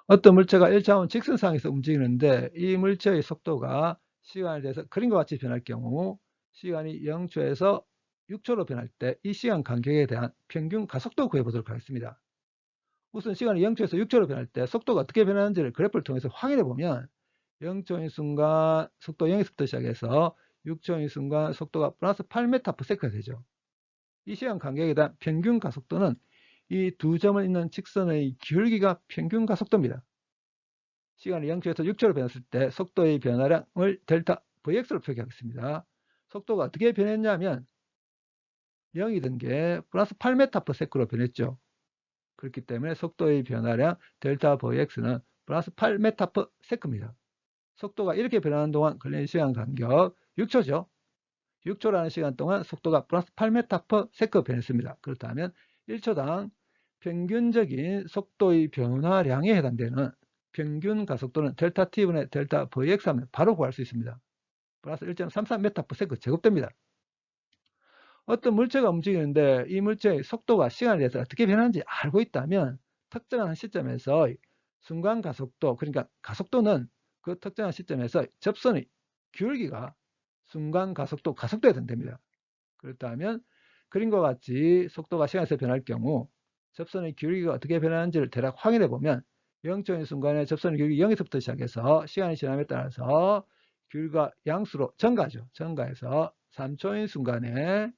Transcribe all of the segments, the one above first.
어떤 물체가 1차원 직선상에서 움직이는데 이 물체의 속도가 시간에 대해서 그림과 같이 변할 경우 시간이 0초에서 6초로 변할 때 이 시간 간격에 대한 평균 가속도 구해보도록 하겠습니다. 우선 시간이 0초에서 6초로 변할 때 속도가 어떻게 변하는지를 그래프를 통해서 확인해 보면 0초인 순간 속도 0에서부터 시작해서 6초인 순간 속도가 플러스 8m/s가 되죠. 이 시간 간격에 대한 평균 가속도는 이 두 점을 잇는 직선의 기울기가 평균 가속도입니다. 시간이 0초에서 6초로 변했을 때 속도의 변화량을 델타 Vx로 표기하겠습니다. 속도가 어떻게 변했냐면 0이던 게 플러스 8m/s로 변했죠. 그렇기 때문에 속도의 변화량 델타 Vx는 플러스 8m/s입니다. 속도가 이렇게 변하는 동안 걸리는 시간 간격 6초죠. 6초라는 시간 동안 속도가 플러스 8m/s 변했습니다. 그렇다면 1초당 평균적인 속도의 변화량에 해당되는 평균 가속도는 델타 t분의 델타 Vx 하면 바로 구할 수 있습니다. 플러스 1.33m/s 제곱됩니다. 어떤 물체가 움직이는데 이 물체의 속도가 시간에 대해서 어떻게 변하는지 알고 있다면 특정한 시점에서 순간 가속도, 그러니까 가속도는 그 특정한 시점에서 접선의 기울기가 순간 가속도에 해당됩니다. 그렇다면 그림과 같이 속도가 시간에서 변할 경우 접선의 기울기가 어떻게 변하는지를 대략 확인해 보면 0초인 순간에 접선의 기울기 0에서부터 시작해서 시간이 지남에 따라서 기울기가 양수로 증가하죠. 증가해서 3초인 순간에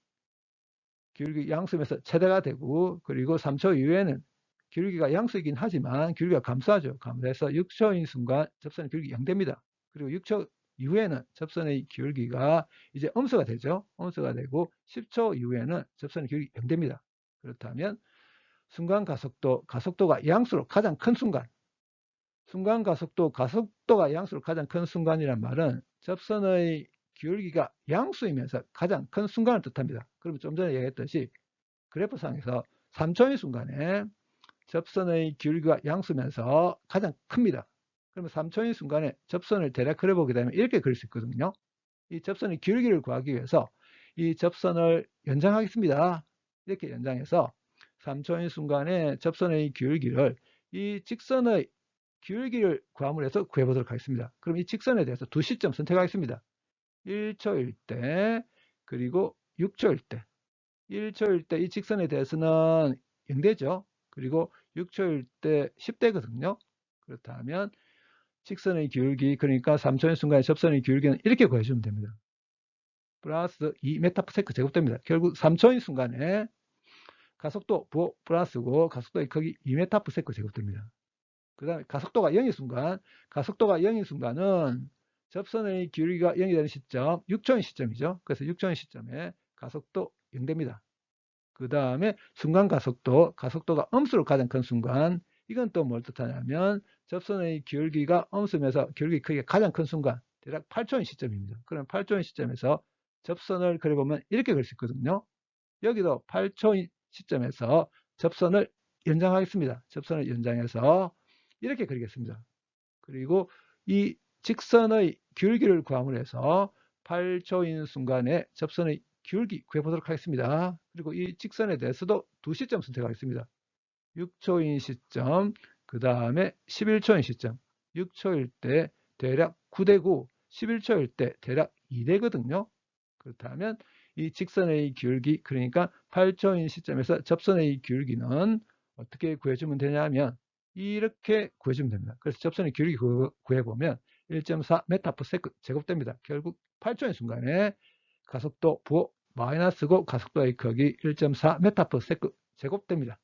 기울기 양수면서 최대가 되고, 그리고 3초 이후에는 기울기가 양수이긴 하지만 기울기가 감소하죠. 감소해서 6초인 순간 접선의 기울기 0됩니다. 그리고 6초 이후에는 접선의 기울기가 이제 음수가 되죠. 음수가 되고 10초 이후에는 접선의 기울기 0됩니다. 그렇다면 순간 가속도가 양수로 가장 큰 순간, 순간 가속도가 양수로 가장 큰 순간이란 말은 접선의 기울기가 양수이면서 가장 큰 순간을 뜻합니다. 그러면 좀 전에 얘기했듯이 그래프상에서 3초인 순간에 접선의 기울기가 양수면서 가장 큽니다. 그러면 3초인 순간에 접선을 대략 그려보게 되면 이렇게 그릴 수 있거든요. 이 접선의 기울기를 구하기 위해서 이 접선을 연장하겠습니다. 이렇게 연장해서 3초인 순간에 접선의 기울기를 이 직선의 기울기를 구함을 해서 구해보도록 하겠습니다. 그럼 이 직선에 대해서 두 시점 선택하겠습니다. 1초일 때 그리고 6초일 때. 1초일 때 이 직선에 대해서는 0대죠. 그리고 6초일 때 10대거든요. 그렇다면 직선의 기울기, 그러니까 3초인 순간에 접선의 기울기는 이렇게 구해주면 됩니다. 플러스 2m/s 제곱됩니다. 결국 3초인 순간에 가속도 부 플러스고 가속도의 크기 2m/s 제곱됩니다. 그 다음에 가속도가 0인 순간은 접선의 기울기가 0이 되는 시점, 6초인 시점이죠. 그래서 6초인 시점에 가속도 0됩니다. 그 다음에 순간 가속도가 음수로 가장 큰 순간, 이건 또 뭘 뜻하냐면 접선의 기울기가 음수면서 기울기 크기가 가장 큰 순간, 대략 8초인 시점입니다. 그럼 8초인 시점에서 접선을 그려보면 이렇게 그릴 수 있거든요. 여기도 8초인 시점에서 접선을 연장하겠습니다. 접선을 연장해서 이렇게 그리겠습니다. 그리고 이 직선의 기울기를 구함을 해서 8초인 순간에 접선의 기울기 구해보도록 하겠습니다. 그리고 이 직선에 대해서도 두 시점 선택하겠습니다. 6초인 시점, 그 다음에 11초인 시점. 6초일 때 대략 9대고 11초일 때 대략 2대거든요. 그렇다면 이 직선의 기울기, 그러니까 8초인 시점에서 접선의 기울기는 어떻게 구해주면 되냐면 이렇게 구해주면 됩니다. 그래서 접선의 기울기 구해보면 1.4m/s 제곱됩니다. 결국 8초인 순간에 가속도 부 마이너스고 가속도의 크기 1.4m/s 제곱됩니다.